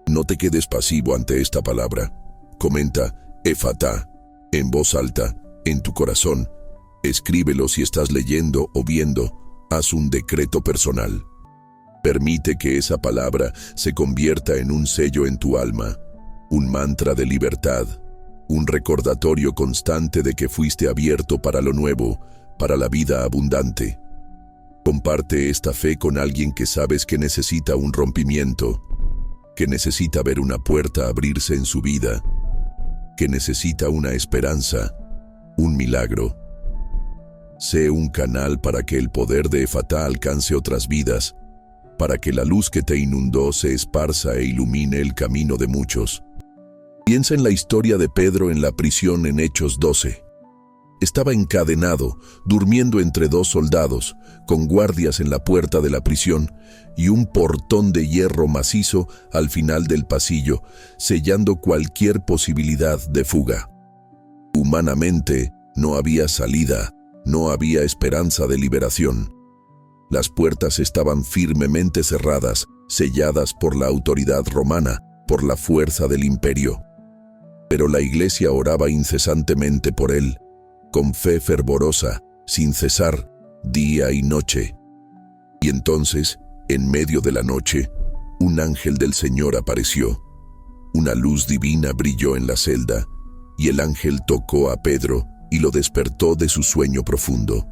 No te quedes pasivo ante esta palabra. Comenta Efatá en voz alta, en tu corazón. Escríbelo si estás leyendo o viendo. Haz un decreto personal. Permite que esa palabra se convierta en un sello en tu alma, un mantra de libertad, un recordatorio constante de que fuiste abierto para lo nuevo, para la vida abundante. Comparte esta fe con alguien que sabes que necesita un rompimiento, que necesita ver una puerta abrirse en su vida, que necesita una esperanza, un milagro. Sé un canal para que el poder de Efatá alcance otras vidas, para que la luz que te inundó se esparza e ilumine el camino de muchos. Piensa en la historia de Pedro en la prisión en Hechos 12. Estaba encadenado, durmiendo entre dos soldados, con guardias en la puerta de la prisión y un portón de hierro macizo al final del pasillo, sellando cualquier posibilidad de fuga. Humanamente, no había salida, no había esperanza de liberación. Las puertas estaban firmemente cerradas, selladas por la autoridad romana, por la fuerza del imperio. Pero la iglesia oraba incesantemente por él, con fe fervorosa, sin cesar, día y noche. Y entonces, en medio de la noche, un ángel del Señor apareció. Una luz divina brilló en la celda, y el ángel tocó a Pedro y lo despertó de su sueño profundo.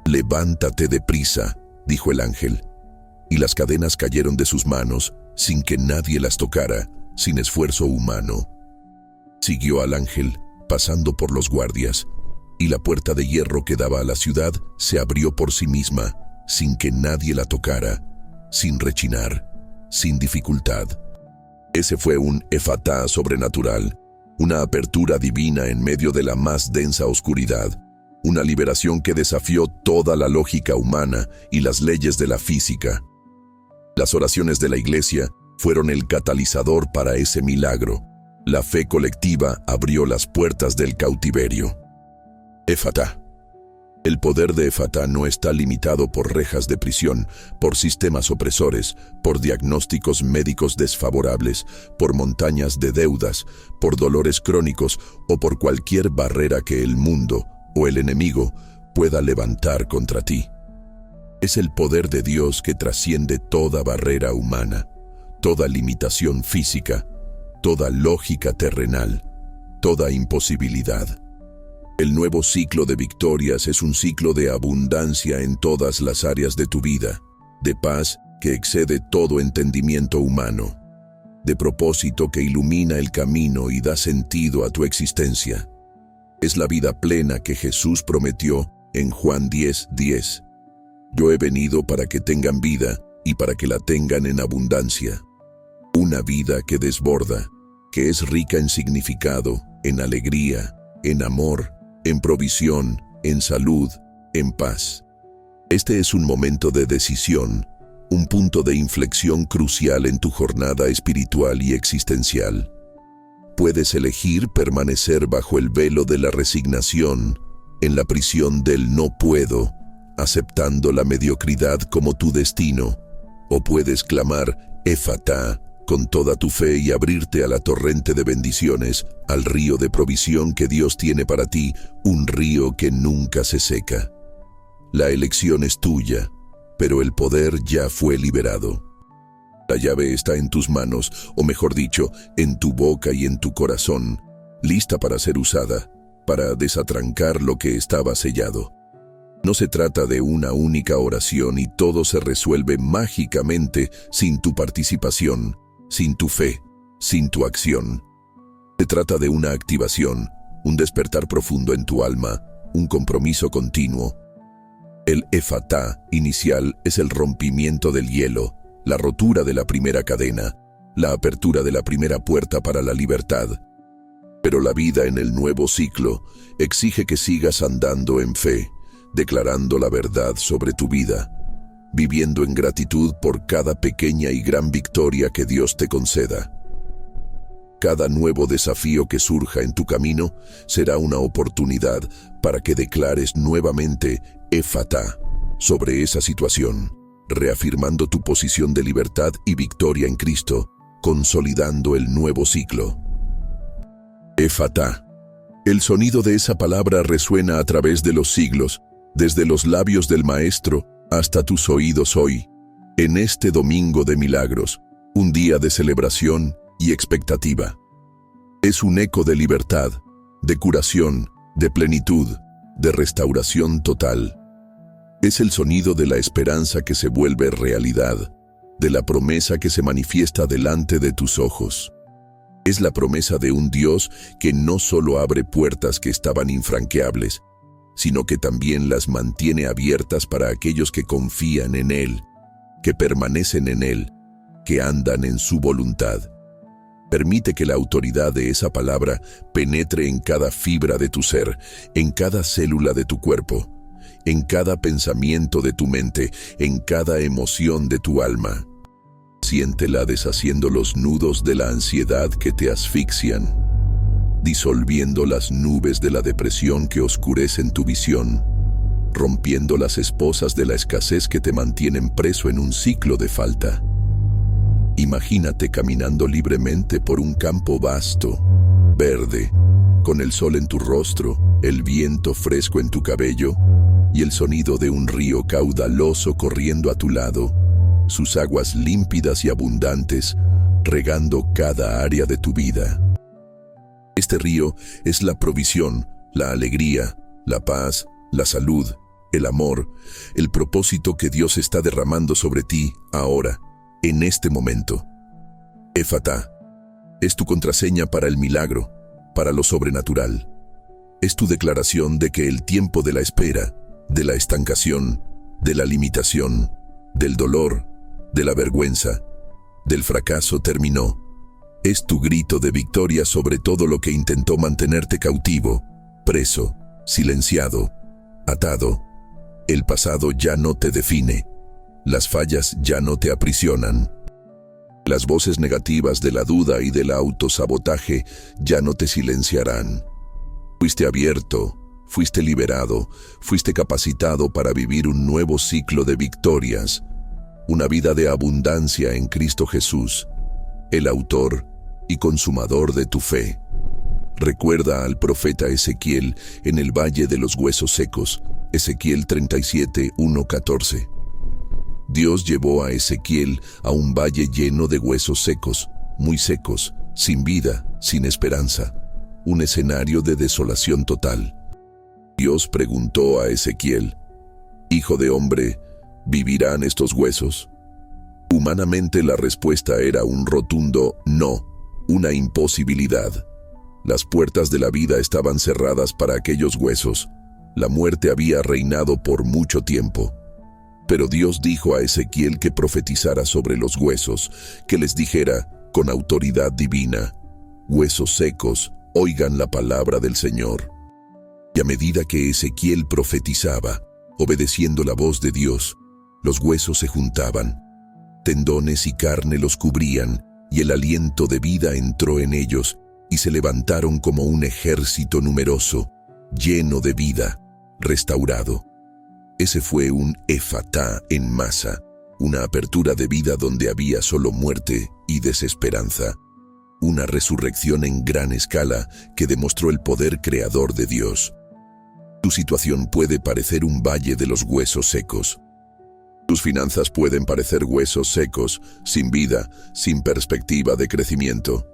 «Levántate deprisa», dijo el ángel, y las cadenas cayeron de sus manos sin que nadie las tocara, sin esfuerzo humano. Siguió al ángel, pasando por los guardias, y la puerta de hierro que daba a la ciudad se abrió por sí misma, sin que nadie la tocara, sin rechinar, sin dificultad. Ese fue un Efatá sobrenatural, una apertura divina en medio de la más densa oscuridad, una liberación que desafió toda la lógica humana y las leyes de la física. Las oraciones de la iglesia fueron el catalizador para ese milagro. La fe colectiva abrió las puertas del cautiverio. Efatá. El poder de Efatá no está limitado por rejas de prisión, por sistemas opresores, por diagnósticos médicos desfavorables, por montañas de deudas, por dolores crónicos o por cualquier barrera que el mundo o el enemigo pueda levantar contra ti. Es el poder de Dios que trasciende toda barrera humana, toda limitación física, toda lógica terrenal, toda imposibilidad. El nuevo ciclo de victorias es un ciclo de abundancia en todas las áreas de tu vida, de paz que excede todo entendimiento humano, de propósito que ilumina el camino y da sentido a tu existencia. Es la vida plena que Jesús prometió en Juan 10:10. Yo he venido para que tengan vida y para que la tengan en abundancia. Una vida que desborda, que es rica en significado, en alegría, en amor, en provisión, en salud, en paz. Este es un momento de decisión, un punto de inflexión crucial en tu jornada espiritual y existencial. Puedes elegir permanecer bajo el velo de la resignación, en la prisión del no puedo, aceptando la mediocridad como tu destino, o puedes clamar Efatá con toda tu fe y abrirte a la torrente de bendiciones, al río de provisión que Dios tiene para ti, un río que nunca se seca. La elección es tuya, pero el poder ya fue liberado. La llave está en tus manos, o mejor dicho, en tu boca y en tu corazón, lista para ser usada, para desatrancar lo que estaba sellado. No se trata de una única oración y todo se resuelve mágicamente sin tu participación, sin tu fe, sin tu acción. Se trata de una activación, un despertar profundo en tu alma, un compromiso continuo. El Efatá inicial es el rompimiento del hielo, la rotura de la primera cadena, la apertura de la primera puerta para la libertad. Pero la vida en el nuevo ciclo exige que sigas andando en fe, declarando la verdad sobre tu vida, viviendo en gratitud por cada pequeña y gran victoria que Dios te conceda. Cada nuevo desafío que surja en tu camino será una oportunidad para que declares nuevamente Efatá sobre esa situación, reafirmando tu posición de libertad y victoria en Cristo, consolidando el nuevo ciclo. Efatá. El sonido de esa palabra resuena a través de los siglos, desde los labios del Maestro hasta tus oídos hoy, en este domingo de milagros, un día de celebración y expectativa. Es un eco de libertad, de curación, de plenitud, de restauración total. Es el sonido de la esperanza que se vuelve realidad, de la promesa que se manifiesta delante de tus ojos. Es la promesa de un Dios que no solo abre puertas que estaban infranqueables, sino que también las mantiene abiertas para aquellos que confían en Él, que permanecen en Él, que andan en su voluntad. Permite que la autoridad de esa palabra penetre en cada fibra de tu ser, en cada célula de tu cuerpo, en cada pensamiento de tu mente, en cada emoción de tu alma. Siéntela deshaciendo los nudos de la ansiedad que te asfixian, disolviendo las nubes de la depresión que oscurecen tu visión, rompiendo las esposas de la escasez que te mantienen preso en un ciclo de falta. Imagínate caminando libremente por un campo vasto, verde, con el sol en tu rostro, el viento fresco en tu cabello y el sonido de un río caudaloso corriendo a tu lado, sus aguas límpidas y abundantes, regando cada área de tu vida. Este río es la provisión, la alegría, la paz, la salud, el amor, el propósito que Dios está derramando sobre ti ahora, en este momento. Efatá es tu contraseña para el milagro, para lo sobrenatural. Es tu declaración de que el tiempo de la espera, de la estancación, de la limitación, del dolor, de la vergüenza, del fracaso terminó. Es tu grito de victoria sobre todo lo que intentó mantenerte cautivo, preso, silenciado, atado. El pasado ya no te define. Las fallas ya no te aprisionan. Las voces negativas de la duda y del autosabotaje ya no te silenciarán. Fuiste abierto, fuiste liberado, fuiste capacitado para vivir un nuevo ciclo de victorias, una vida de abundancia en Cristo Jesús, el autor y consumador de tu fe. Recuerda al profeta Ezequiel en el Valle de los Huesos Secos, Ezequiel 37, 1-14. Dios llevó a Ezequiel a un valle lleno de huesos secos, muy secos, sin vida, sin esperanza, un escenario de desolación total. Dios preguntó a Ezequiel: «Hijo de hombre, ¿vivirán estos huesos?». Humanamente la respuesta era un rotundo no, una imposibilidad. Las puertas de la vida estaban cerradas para aquellos huesos. La muerte había reinado por mucho tiempo. Pero Dios dijo a Ezequiel que profetizara sobre los huesos, que les dijera, con autoridad divina: «Huesos secos, oigan la palabra del Señor». Y a medida que Ezequiel profetizaba, obedeciendo la voz de Dios, los huesos se juntaban. Tendones y carne los cubrían, y el aliento de vida entró en ellos, y se levantaron como un ejército numeroso, lleno de vida, restaurado. Ese fue un Efatá en masa, una apertura de vida donde había solo muerte y desesperanza, una resurrección en gran escala que demostró el poder creador de Dios. Tu situación puede parecer un valle de los huesos secos, Tus finanzas pueden parecer huesos secos, sin vida, sin perspectiva de crecimiento.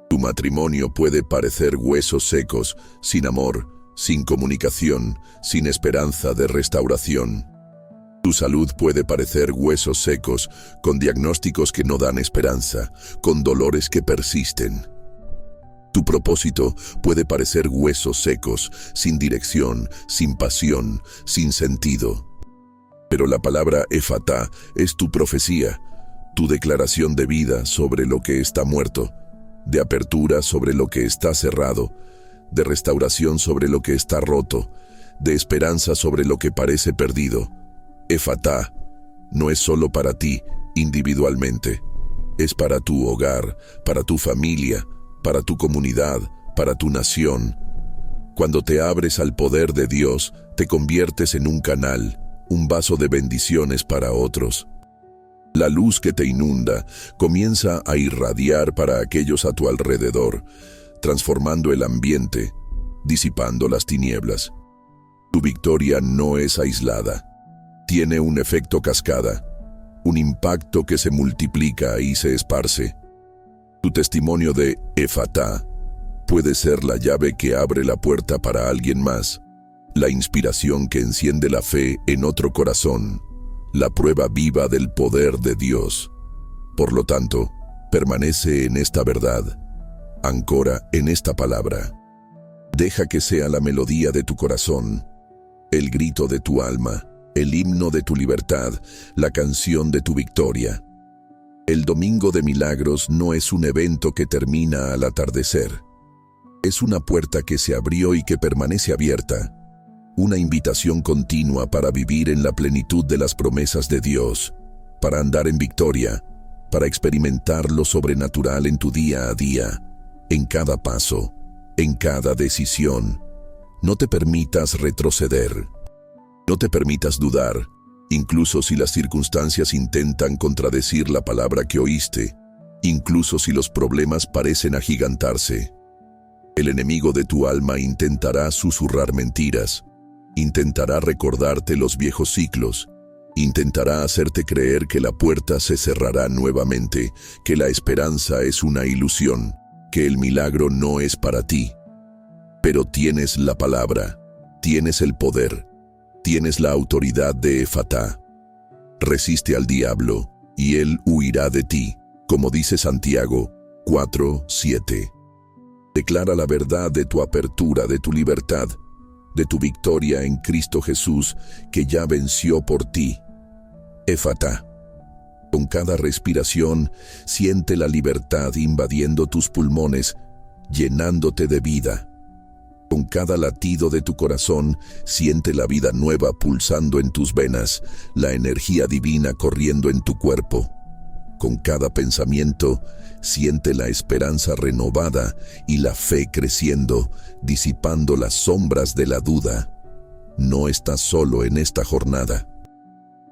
Tu matrimonio puede parecer huesos secos, sin amor, sin comunicación, sin esperanza de restauración. Tu salud puede parecer huesos secos, con diagnósticos que no dan esperanza, con dolores que persisten. Tu propósito puede parecer huesos secos, sin dirección, sin pasión, sin sentido. Pero la palabra Efatá es tu profecía, tu declaración de vida sobre lo que está muerto, de apertura sobre lo que está cerrado, de restauración sobre lo que está roto, de esperanza sobre lo que parece perdido. Efatá no es solo para ti individualmente, es para tu hogar, para tu familia, para tu comunidad, para tu nación. Cuando te abres al poder de Dios, te conviertes en un canal, un vaso de bendiciones para otros. La luz que te inunda comienza a irradiar para aquellos a tu alrededor, transformando el ambiente, disipando las tinieblas. Tu victoria no es aislada. Tiene un efecto cascada, un impacto que se multiplica y se esparce. Tu testimonio de Efatá puede ser la llave que abre la puerta para alguien más, la inspiración que enciende la fe en otro corazón, la prueba viva del poder de Dios. Por lo tanto, permanece en esta verdad, ancora en esta palabra. Deja que sea la melodía de tu corazón, el grito de tu alma, el himno de tu libertad, la canción de tu victoria. El Domingo de Milagros no es un evento que termina al atardecer. Es una puerta que se abrió y que permanece abierta. Una invitación continua para vivir en la plenitud de las promesas de Dios, para andar en victoria, para experimentar lo sobrenatural en tu día a día, en cada paso, en cada decisión. No te permitas retroceder. No te permitas dudar, incluso si las circunstancias intentan contradecir la palabra que oíste, incluso si los problemas parecen agigantarse. El enemigo de tu alma intentará susurrar mentiras, intentará recordarte los viejos ciclos, intentará hacerte creer que la puerta se cerrará nuevamente, que la esperanza es una ilusión, que el milagro no es para ti. Pero tienes la palabra, tienes el poder, tienes la autoridad de Efatá. Resiste al diablo, y él huirá de ti, como dice Santiago 4:7. Declara la verdad de tu apertura, de tu libertad, de tu victoria en Cristo Jesús, que ya venció por ti. Efatá. Con cada respiración, siente la libertad invadiendo tus pulmones, llenándote de vida. Con cada latido de tu corazón, siente la vida nueva pulsando en tus venas, la energía divina corriendo en tu cuerpo. Con cada pensamiento, siente la esperanza renovada y la fe creciendo, disipando las sombras de la duda. No estás solo en esta jornada.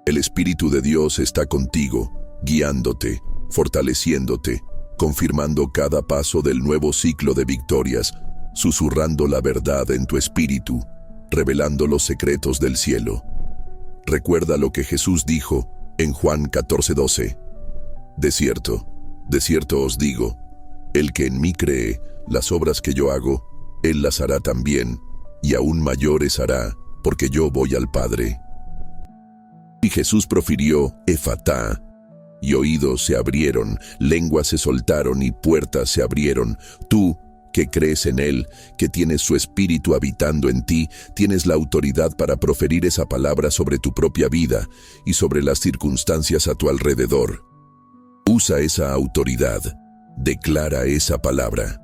El Espíritu de Dios está contigo, guiándote, fortaleciéndote, confirmando cada paso del nuevo ciclo de victorias, susurrando la verdad en tu espíritu, revelando los secretos del cielo. Recuerda lo que Jesús dijo en Juan 14:12. De cierto os digo, el que en mí cree, las obras que yo hago, él las hará también, y aún mayores hará, porque yo voy al Padre. Y Jesús profirió Efatá, y oídos se abrieron, lenguas se soltaron y puertas se abrieron. Tú, que crees en Él, que tienes su Espíritu habitando en ti, tienes la autoridad para proferir esa palabra sobre tu propia vida y sobre las circunstancias a tu alrededor. Usa esa autoridad, declara esa palabra.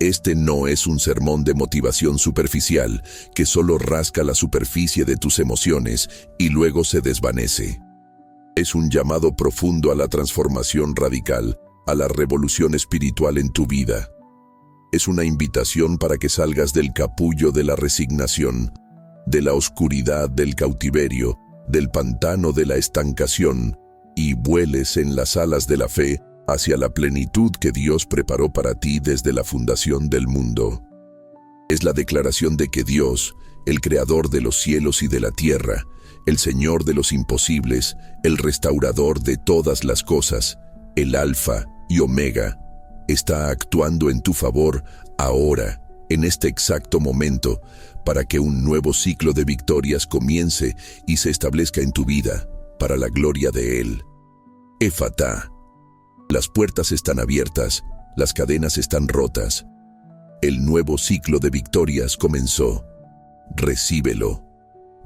Este no es un sermón de motivación superficial que solo rasca la superficie de tus emociones y luego se desvanece. Es un llamado profundo a la transformación radical, a la revolución espiritual en tu vida. Es una invitación para que salgas del capullo de la resignación, de la oscuridad del cautiverio, del pantano de la estancación, y vueles en las alas de la fe hacia la plenitud que Dios preparó para ti desde la fundación del mundo. Es la declaración de que Dios, el creador de los cielos y de la tierra, el Señor de los imposibles, el restaurador de todas las cosas, el Alfa y Omega, está actuando en tu favor ahora, en este exacto momento, para que un nuevo ciclo de victorias comience y se establezca en tu vida, para la gloria de Él. Efatá. Las puertas están abiertas, las cadenas están rotas. El nuevo ciclo de victorias comenzó. Recíbelo,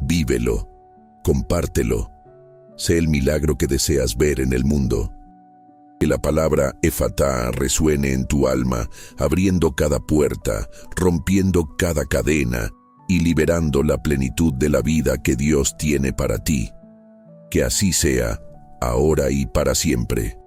vívelo, compártelo. Sé el milagro que deseas ver en el mundo. Que la palabra Efatá resuene en tu alma, abriendo cada puerta, rompiendo cada cadena y liberando la plenitud de la vida que Dios tiene para ti. Que así sea, ahora y para siempre.